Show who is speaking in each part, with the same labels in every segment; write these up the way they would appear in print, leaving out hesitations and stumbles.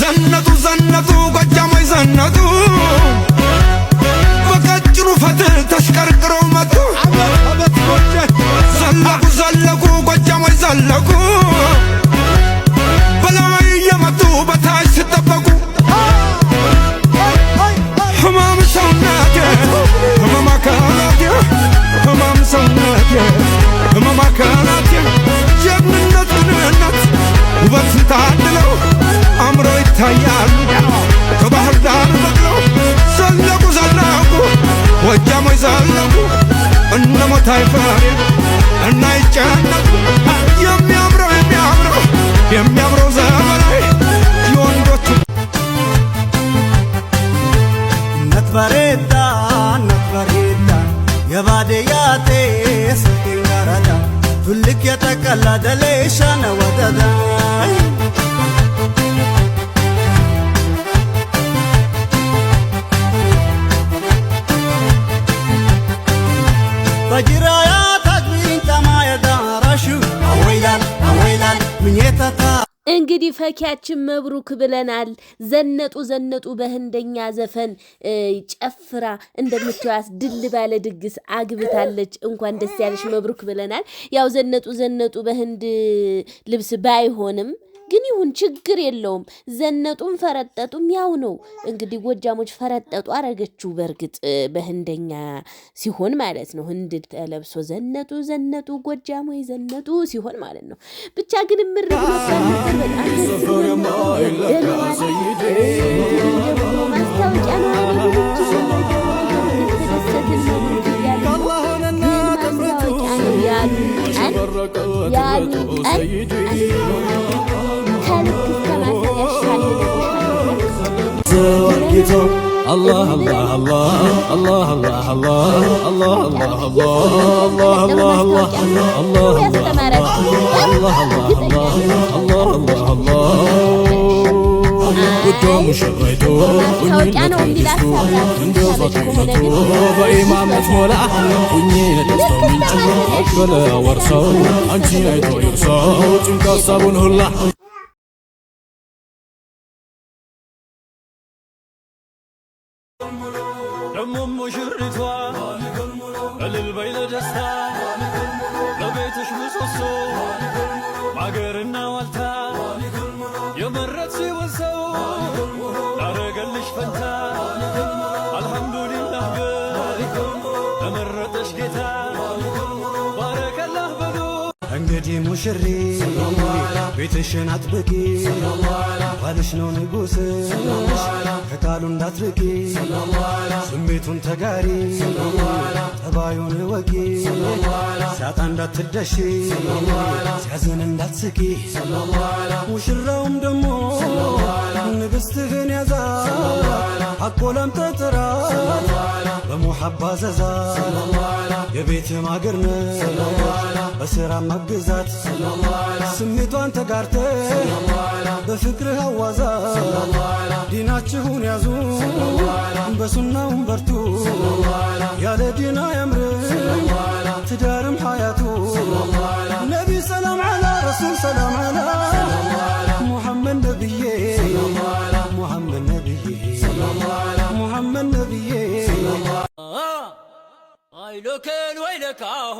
Speaker 1: ዘነጡ ጎጃሞች ዘነጡ በቀጭኑ ፈትል ተሽቀርቅረው መጡ ዘለቁ ጎጃሞች ዘለቁ በላይ የመጡ በታች ሲጠበቁ ህማም ሰውነቴ ህመም አካላቴ ህማም ሰውነቴ ህመም አካላቴ ጀግንነት ግንነት ውበትን ታድለው አምሮ ይታያሉ ከባህር ዳር በቅለው ዘለቁ ጎጃሞች ዘለቁ እነ ሞታይ ፈሬ እና ይጨነቁ የሚያምረው ዘመናዊ የወንዶቹ
Speaker 2: ነትበሬዳ የባዴያቴ ስኪንጋራዳ ቱልክ የተቀላ ደሌሻነ ወደዳይ በጅራያ ታግቢን ተማየዳ ራሹ አወይላል ምኘተታ
Speaker 3: እንግዲህ ፈኪያችን መብሩክ ብለናል። ዘነጡ በህንደኛ ዘፈን ጨፍራ እንደምትዋስ ድል ባለ ድግስ አግብታለች። እንኳን ደስ ያለሽ መብሩክ ብለናል። ያው ዘነጡ በህንድ ልብስ ባይሆንም ግን ይሁን ችግር የለውም። ዘነጡም ፈረጠጡም ያው ነው። እንግዲህ ጎጃሞች ፈረጠጡ አረገችው። በርግጥ በህንደኛ ሲሆን ማለት ነው። ህንድ ተለብሶ ዘነጡ ጎጃሞች ዘነጡ ሲሆን ማለት ነው። ብቻ ግን ምር ብሎ በጣም ማስታወቂያ
Speaker 2: الله الله الله الله الله الله الله الله الله الله الله الله الله قدام شغيتو ونينا تيجتو ندو فطيمتو بإمام مجمولا ونينا دستو منجو أقبل ورسو أنتي أيتو يرسو تنكا صابون هلا እንግዲህ ሙሽሪ ቤትሽን አጥብቂ ባልሽ ነው ንጉሥሽ ከቃሉ እንዳትርቂ ስሜቱን ተጋሪ ጠባዩን ወቂ ሲያጣ እንዳትደሺ ሲያዝን እንዳትስቂ ሙሽራውም ደሞ ንግሥትህን ያዛ አቆላምጠ ጥራት በሙሐባ ዘዛ የቤት ማገር ነሽ በስራ ማግዛት ስሜቷን ተጋርተ በፍቅርህ አዋዛ ዲናችሁን ያዙ በሱናውም በርቱ ያለ ዲና ያምርም ትዳርም ሐያቱ ነቢ ሰላም ዐላ ረሱል ሰላም ዐላ ሙሐመድ ነብዬ ሙሐመድ ነብዬ ሙሐመድ ነብዬ አይሎከን ወይለካሆ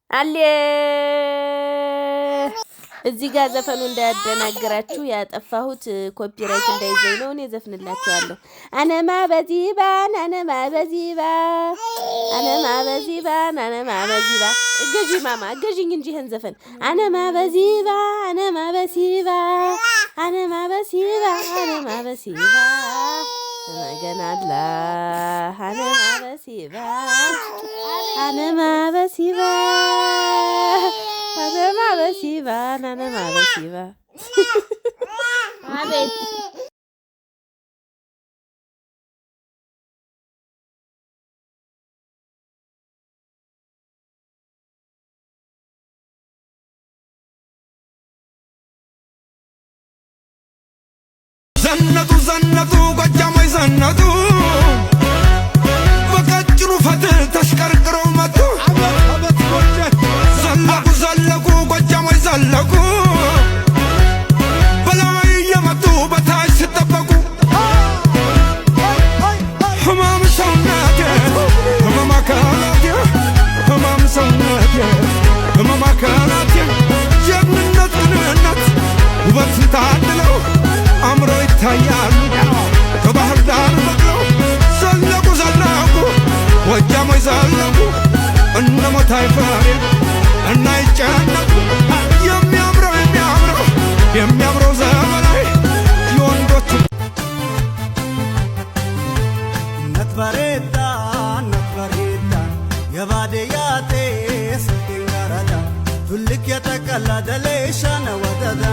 Speaker 3: አለ እዚህ ጋር ዘፈኑ እንዳያደናግራችሁ ያጠፋሁት ኮፒራይት እንዳይዘኝ ነው። እኔ ዘፍንላችኋለሁ። አነማ በዚባ አነማ በዚባ አነማ በዚባ አነማ በዚባ እገጂ ማማ እገጂኝ እንጂ ይሄን ዘፈን አነማ በዚባ አነማ በሲባ አነማ በሲባ አነማ በሲባ መገናላ አነማ በሲባ አነማ በሲባ አነማ በሲባ አነማ በሲባ አቤት
Speaker 1: ዘነጡ ዘነጡ ጎጃሞች ዘነጡ በቀጭኑ ፈትል ተሽቀርቅረው መጡ ዘለቁ ዘለቁ ጎጃሞች ዘለቁ በላይ እየመጡ በታች ሲጠበቁ ህማም ሰውነቴ ህመም አካላቴ ህማም ሰውነቴ ህመም አካላቴ ጀግንነት ግንነት ውበትን ታድለው አምሮ ይታያሉ ከባህር ዳር በቅለው ዘለቁ ዘለቁ ጎጃሞች ዘለቁ እነ ሞታይ ፈሪ እና ይጨነቁ የሚያምረው የሚያምረው ዘመናዊ የወንዶቹ
Speaker 2: ነትበሬታ የባዴያቴ ስንጋራዳ ቱልክ የተቀላ ደሌሻነ ወደዳ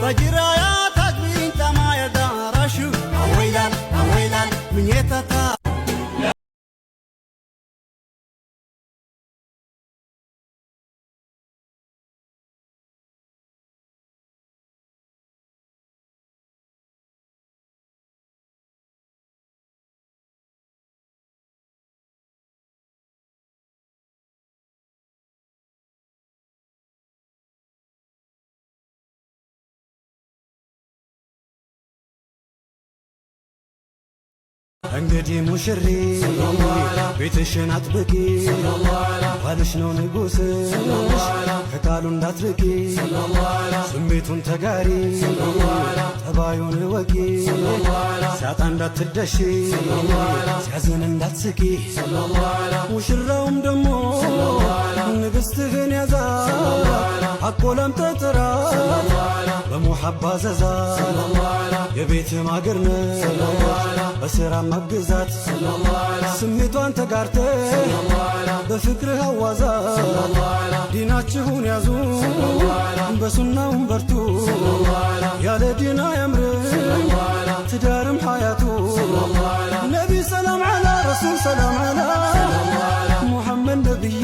Speaker 2: በጅራያ ታግቢን ተማየ ዳራሹ አወይላል ምኘተታ እንግዲህ ሙሽሪ ቤትሽን አጥብቂ ባልሽ ነው ንጉሥሽ ከቃሉ እንዳትርቂ ስሜቱን ተጋሪ ጠባዩን እወቂ ሲያጣ እንዳትደሺ ሲያዝን እንዳትስቂ ሙሽራውም ደሞ ንግሥትህን ያዛ አቆለም ተጥራ በሙሐባ ዘዛ የቤት ማገር ነሽ በስራ ማግዛት ስሜቷን ተጋርተ በፍቅርህ አዋዛ ዲናችሁን ያዙ በሱናውም በርቱ ያለ ዲና አያምርም ትዳርም ሐያቱ ነቢ ሰላም ዐላ ረሱል ሰላም ዐላ ሙሐመድ ነብዬ